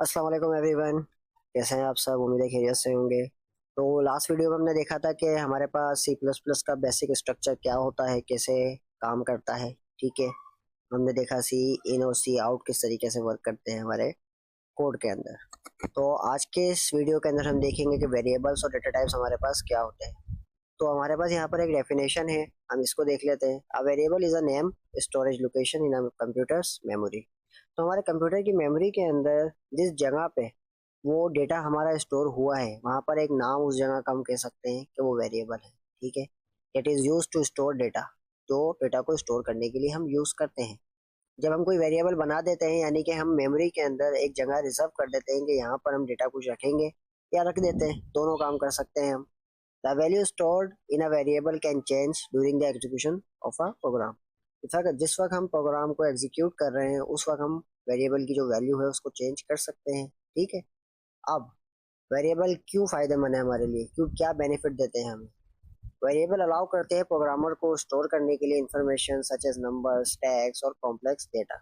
अस्सलाम वालेकुम एवरीवन। कैसे हैं आप सब? उम्मीद है खैरियत से होंगे। तो लास्ट वीडियो में हमने देखा था कि हमारे पास सी प्लस प्लस का बेसिक स्ट्रक्चर क्या होता है, कैसे काम करता है। ठीक है, हमने देखा सी इन और सी आउट किस तरीके से वर्क करते हैं हमारे कोड के अंदर। तो आज के इस वीडियो के अंदर हम देखेंगे कि वेरिएबल्स और डेटा टाइप्स हमारे पास क्या होते हैं। तो हमारे पास यहाँ पर एक डेफिनेशन है, हम इसको देख लेते हैं। A variable is a name storage location in a computers memory. तो हमारे कंप्यूटर की मेमोरी के अंदर जिस जगह पे वो डेटा हमारा स्टोर हुआ है, वहां पर एक नाम उस जगह का हम कह सकते हैं कि वो वेरिएबल है। ठीक है, it is use to store data. जो डेटा को स्टोर करने के लिए हम यूज करते हैं। जब हम कोई वेरिएबल बना देते हैं, यानी कि हम मेमोरी के अंदर एक जगह रिजर्व कर देते हैं कि यहाँ पर हम डेटा कुछ रखेंगे या रख देते हैं, दोनों काम कर सकते हैं हम। The value stored in a variable can change during the execution of a program. जिस वक्त हम प्रोग्राम को एग्जीक्यूट कर रहे हैं, उस वक्त हम वेरिएबल की जो वैल्यू है उसको चेंज कर सकते हैं। ठीक है, अब वेरिएबल क्यों फायदेमंद है हमारे लिए, क्यों, क्या बेनिफिट देते हैं हमें। वेरिएबल अलाउ करते हैं प्रोग्रामर को स्टोर करने के लिए information such as numbers, tags और कॉम्प्लेक्स डेटा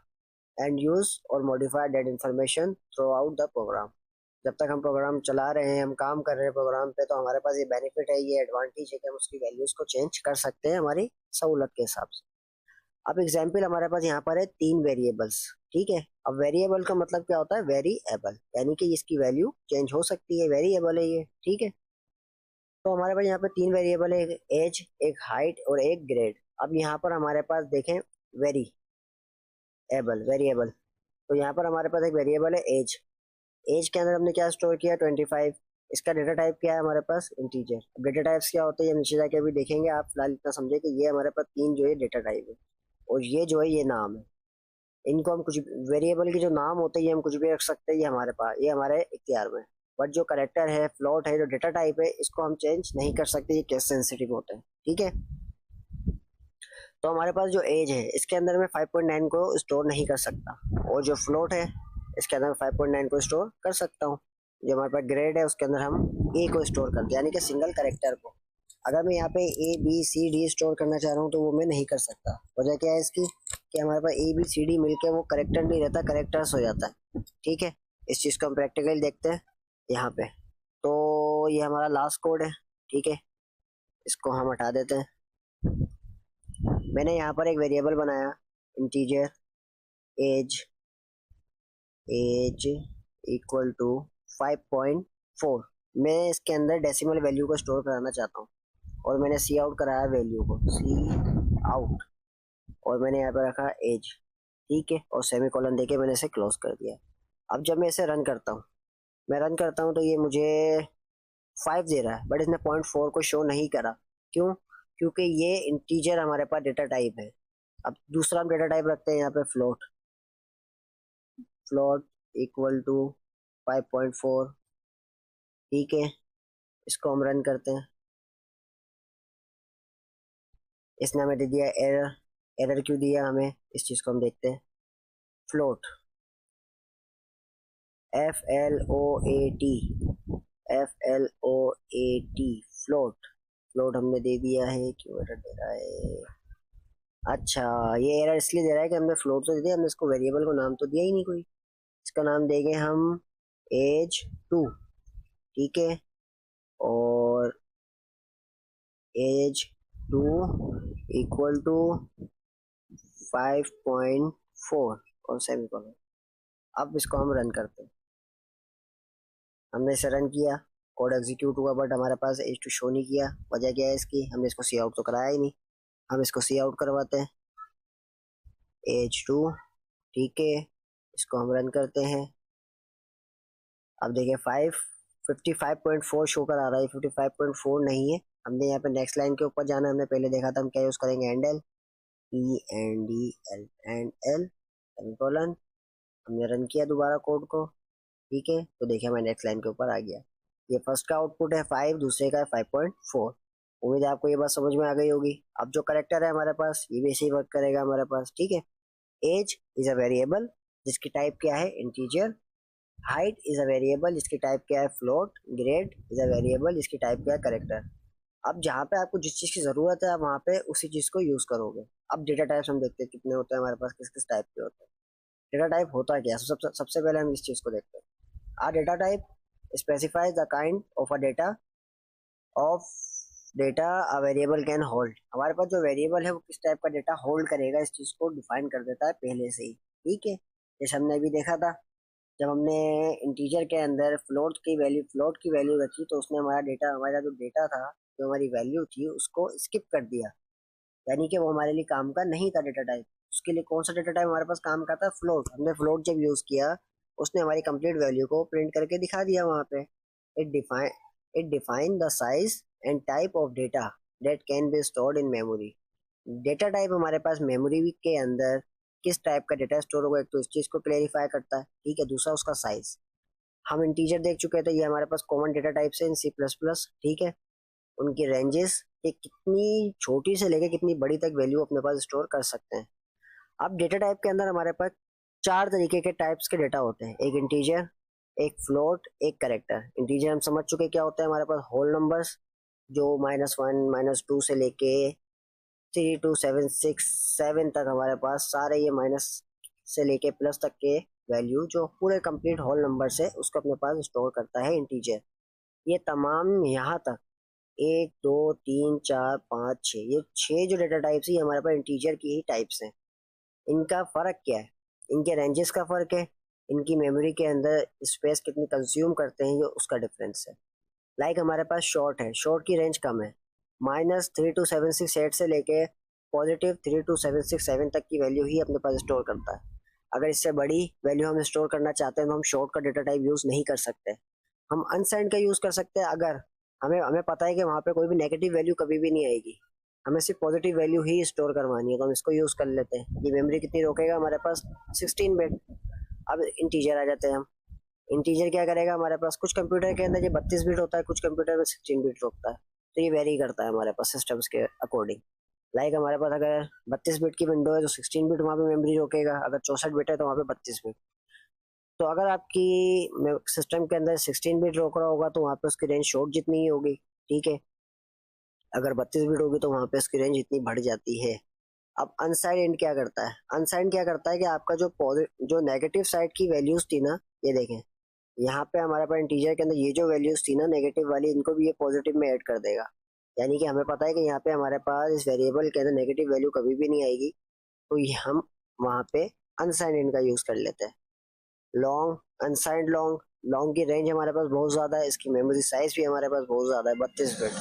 एंड यूज और modify that information throughout the program. जब तक हम प्रोग्राम चला रहे हैं, हम काम कर रहे हैं प्रोग्राम पे, तो हमारे पास ये बेनिफिट है, ये एडवांटेज है कि हम उसकी वैल्यूज को चेंज कर सकते हैं हमारी सहूलत के हिसाब से। अब एग्जाम्पल हमारे पास यहाँ पर है 3 वेरिएबल्स। ठीक है, अब वेरिएबल का मतलब क्या होता है? वेरिएबल, यानी कि इसकी वैल्यू चेंज हो सकती है, वेरिएबल है ये। ठीक है, तो हमारे पास यहाँ पे 3 वेरिएबल है, एक एज, एक हाइट और एक ग्रेड। अब यहाँ पर हमारे पास देखें वेरिएबल, तो यहाँ पर हमारे पास एक वेरिएबल है एज। एज के अंदर हमने क्या स्टोर किया? 25। इसका डेटा टाइप क्या है हमारे पास? इंटीजर। अब डेटा टाइप्स क्या होते हैं हम नीचे जाके अभी देखेंगे। आप फिलहाल इतना समझे कि ये हमारे पास 3 जो है डेटा टाइप है, और ये जो है ये नाम है। इनको हम कुछ, वेरिएबल के जो नाम होते हैं ये हम कुछ भी रख सकते हैं, ये हमारे पास, ये हमारे इख्तियार में। बट जो करेक्टर है, फ्लोट है, जो डेटा टाइप है, इसको हम चेंज नहीं कर सकते, ये केस सेंसिटिव होते हैं। ठीक है, तो हमारे पास जो एज है इसके अंदर मैं 5.9 को स्टोर नहीं कर सकता, और जो फ्लोट है इसके अंदर 5.9 को स्टोर कर सकता हूँ। जो हमारे पास ग्रेड है उसके अंदर हम ए को स्टोर करते हैं, यानी कि सिंगल करेक्टर को। अगर मैं यहाँ पे A B C D store करना चाह रहा हूँ तो वो मैं नहीं कर सकता। वजह क्या है इसकी? कि हमारे पास ए बी सी डी मिलके वो करेक्टर नहीं रहता, करेक्टर्स हो जाता है। ठीक है, इस चीज को हम प्रैक्टिकली देखते हैं यहाँ पे। तो ये हमारा लास्ट कोड है। ठीक है, इसको हम हटा देते हैं। मैंने यहाँ पर एक वेरिएबल बनाया, integer age, age equal to 5.4। मैं इसके अंदर डेसिमल वैल्यू को स्टोर कराना चाहता हूँ, और मैंने सी आउट कराया वैल्यू को, सी आउट, और मैंने यहाँ पे रखा एज। ठीक है, और सेमी कॉलन देके मैंने इसे क्लोज कर दिया। अब जब मैं इसे रन करता हूँ, मैं रन करता हूँ तो ये मुझे 5 दे रहा है, बट इसने 0.4 को शो नहीं करा। क्यों? क्योंकि ये इंटीजर हमारे पास डेटा टाइप है। अब दूसरा हम डेटा टाइप रखते हैं यहाँ पे फ्लोट। Float equal to 5.4। ठीक है, इसको हम रन करते हैं। इसने हमें दे दिया एरर। एरर क्यों दिया हमें, इस चीज को हम देखते हैं। Float, FLOAT, FLOAT, float. Float हमने दे दिया है, क्यों एरर दे रहा है? अच्छा, ये एरर इसलिए दे रहा है कि हमने फ्लोट तो दे दिया, हमने इसको वेरिएबल को नाम तो दिया ही नहीं कोई। इसका नाम देंगे हम एज 2। ठीक है, और एज 2 इक्वल टू 5.4 और सेमीकोलन। अब इसको हम रन करते हैं। हमने इसे रन किया, कोड एग्जीक्यूट हुआ, बट हमारे पास एज 2 शो नहीं किया। वजह क्या है इसकी? हमने इसको सी आउट तो कराया ही नहीं। हम इसको सी आउट करवाते हैं, एज 2। ठीक है, इसको हम रन करते हैं। अब देखिए 55.4 शो कर आ रहा है, 55.4 नहीं है। हमने यहाँ पे नेक्स्ट लाइन के ऊपर जाना है। हमने पहले देखा था हम क्या यूज करेंगे, and L, ENDL, and L semicolon. हमने रन किया दोबारा कोड को। ठीक है, तो देखिए मैं नेक्स्ट लाइन के ऊपर आ गया। ये फर्स्ट का आउटपुट है 5, दूसरे का है 5.4। उम्मीद है आपको ये बात समझ में आ गई होगी। अब जो करेक्टर है हमारे पास, ये भी ऐसे ही वर्क करेगा हमारे पास। ठीक है, एज इज अ वेरिएबल जिसकी टाइप क्या है? Integer. Height is a variable जिसकी टाइप क्या है? Float. Grade is a variable जिसकी टाइप क्या है? करेक्टर। अब जहाँ पे आपको जिस चीज की जरूरत है, आप वहाँ पे उसी चीज को यूज करोगे। अब डेटा टाइप्स हम देखते हैं कितने होते हैं हमारे पास, किस किस टाइप के होते हैं। डेटा टाइप होता क्या है? सबसे पहले हम इस चीज को देखते हैं। A data type specifies the kind of a data a variable can hold। हमारे पास जो वेरिएबल है वो किस टाइप का डेटा होल्ड करेगा इस चीज को डिफाइन कर देता है पहले से ही। ठीक है, जैसे हमने अभी देखा था जब हमने इंटीजर के अंदर फ्लोट की वैल्यू रखी तो उसने हमारा जो डेटा था, जो हमारी वैल्यू थी उसको स्किप कर दिया, यानी कि वो हमारे लिए काम का नहीं था डेटा टाइप। उसके लिए कौन सा डेटा टाइप हमारे पास काम का था? फ्लोट। हमने फ्लोट जब यूज किया उसने हमारी कंप्लीट वैल्यू को प्रिंट करके दिखा दिया वहां पे। It define it define the size and type of data that can be stored in memory. Data type हमारे पास मेमोरी के अंदर किस टाइप का डेटा स्टोर होगा, एक तो इस चीज को क्लेरिफाई करता है। ठीक है, दूसरा उसका साइज। हम इंटीजर देख चुके थे, ये हमारे पास कॉमन डेटा टाइप्स है इन C++। ठीक है, उनकी रेंजेस कि कितनी छोटी से लेकर कितनी बड़ी तक वैल्यू अपने पास स्टोर कर सकते हैं। अब डेटा टाइप के अंदर हमारे पास चार तरीके के टाइप्स के डेटा होते हैं, एक इंटीजर, एक फ्लोट, एक कैरेक्टर। इंटीजर हम समझ चुके क्या होता है, हमारे पास होल नंबर्स जो -1 -2 से लेके 32 7 तक हमारे पास सारे ये माइनस से लेके प्लस तक के वैल्यू जो पूरे कंप्लीट होल नंबर से उसको अपने पास स्टोर करता है इंटीजर। ये तमाम यहाँ तक 1 2 3 4 5 6, ये 6 जो डेटा टाइप्स है ये हमारे पास इंटीजर की ही टाइप्स हैं। इनका फर्क क्या है? इनके रेंजेस का फर्क है, इनकी मेमोरी के अंदर स्पेस कितनी कंज्यूम करते हैं ये उसका डिफरेंस है। लाइक हमारे पास शॉर्ट है, शॉर्ट की रेंज कम है, -32768 से लेके +32767 तक की वैल्यू ही अपने पास स्टोर करता है। अगर इससे बड़ी वैल्यू हम स्टोर करना चाहते हैं तो हम शॉर्ट का डेटा टाइप यूज नहीं कर सकते, हम अनसाइंड का यूज कर सकते हैं। अगर हमें हमें पता है कि वहां पे कोई भी नेगेटिव वैल्यू कभी भी नहीं आएगी, हमें सिर्फ पॉजिटिव वैल्यू ही स्टोर करवानी है, तो हम इसको यूज कर लेते हैं। ये मेमोरी कितनी रोकेगा हमारे पास? 16 बिट। अब इंटीजर आ जाते हैं हम। इंटीजर क्या करेगा, हमारे पास कुछ कंप्यूटर के अंदर ये 32 बिट होता है, कुछ कंप्यूटर में 16 बिट रोकता है, तो ये वेरी करता है हमारे पास सिस्टम्स के अकॉर्डिंग। लाइक हमारे पास अगर 32 बिट की विंडो है तो 16 बिट वहाँ पे मेमोरी रोकेगा, अगर 64 बिट है तो वहाँ पे 32 बिट। तो अगर आपकी सिस्टम के अंदर 16 बिट रोक रहा होगा तो वहाँ पे उसकी रेंज शॉर्ट जितनी ही होगी। ठीक है, अगर 32 बिट होगी तो वहाँ पे उसकी रेंज इतनी बढ़ जाती है। अब अनसाइड एंड क्या करता है? अनसाइड क्या करता है कि आपका जो नेगेटिव साइड की वैल्यूज थी ना, ये देखें यहाँ पे हमारे पास इंटीजर के अंदर ये जो वैल्यूज थी ना नेगेटिव वाली, इनको भी ये पॉजिटिव में ऐड कर देगा। यानी कि हमें पता है कि यहाँ पे हमारे पास इस वेरिएबल के अंदर नेगेटिव वैल्यू कभी भी नहीं आएगी, तो ये हम वहाँ पे अनसाइड एंड का यूज कर लेते हैं। लॉन्ग, अनसाइंड लॉन्ग, लॉन्ग की रेंज हमारे पास बहुत ज्यादा है, इसकी मेमोरी साइज भी हमारे पास बहुत ज्यादा है, 32 बिट।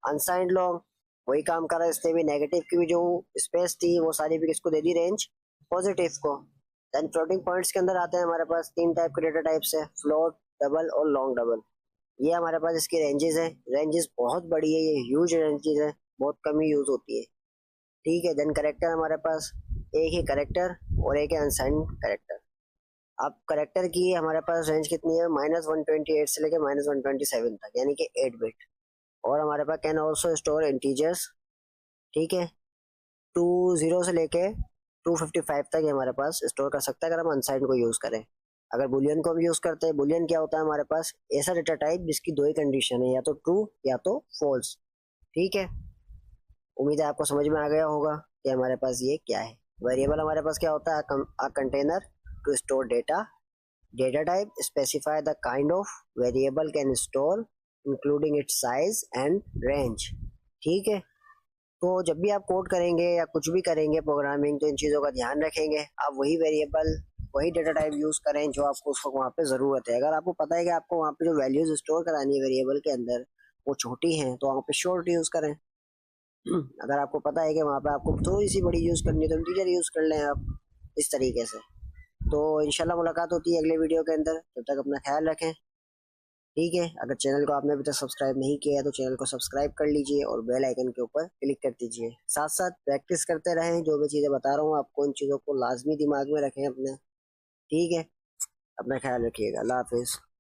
अनसाइंड लॉन्ग वही काम कर रहा है, इसने भी नेगेटिव की भी जो स्पेस थी वो सारी भी किसको दे दी? रेंज पॉजिटिव को। देन फ्लोटिंग पॉइंट्स के अंदर आते हैं हमारे पास तीन टाइप के डेटा टाइप्स है, फ्लोट, डबल और लॉन्ग डबल। ये हमारे पास इसकी रेंजेस है, रेंजेस बहुत बड़ी है, ये ह्यूज रेंजेस है, बहुत कम ही यूज होती है। ठीक है, देन करेक्टर हमारे पास एक ही करेक्टर और एक है अनसाइंड करेक्टर। अब करेक्टर की हमारे पास रेंज कितनी है? -128 से लेके -127 तक, यानी कि 8 बिट। और हमारे पास कैन ऑल्सो स्टोर इंटीजर्स। ठीक है, 20 से लेके 255 तक ये हमारे पास स्टोर कर सकता है अगर हम अनसाइंड को यूज करें। अगर बुलियन को हम यूज करते हैं, बुलियन क्या होता है हमारे पास? ऐसा डेटा टाइप जिसकी दो ही कंडीशन है, या तो ट्रू या तो फॉल्स। ठीक है, उम्मीद है आपको समझ में आ गया होगा कि हमारे पास ये क्या है। वेरिएबल हमारे पास क्या होता है? A container to store data. Data type specify the kind of variable can store including its size and range। ठीक है, तो जब भी आप कोड करेंगे या कुछ भी करेंगे प्रोग्रामिंग तो इन चीज़ों का ध्यान रखेंगे। आप वही वेरिएबल वही डेटा टाइप यूज करें जो आपको उसको वहाँ पे ज़रूरत है। अगर आपको पता है कि आपको वहाँ पे जो वैल्यूज स्टोर करानी है वेरिएबल के अंदर वो छोटी हैं तो वहाँ पे शॉर्ट यूज करें। अगर आपको पता है कि वहाँ पे आपको थोड़ी सी बड़ी यूज करनी है तो इंटीजर यूज कर लें आप, इस तरीके से। तो इंशाल्लाह मुलाकात होती है अगले वीडियो के अंदर, तब तक अपना ख्याल रखें। ठीक है, अगर चैनल को आपने अभी तक सब्सक्राइब नहीं किया है तो चैनल को सब्सक्राइब कर लीजिए और बेल आइकन के ऊपर क्लिक कर दीजिए। साथ साथ प्रैक्टिस करते रहें, जो भी चीज़ें बता रहा हूँ आपको इन चीज़ों को लाजमी दिमाग में रखें अपने। ठीक है, अपना ख्याल रखिएगा। अल्लाह हाफिज़।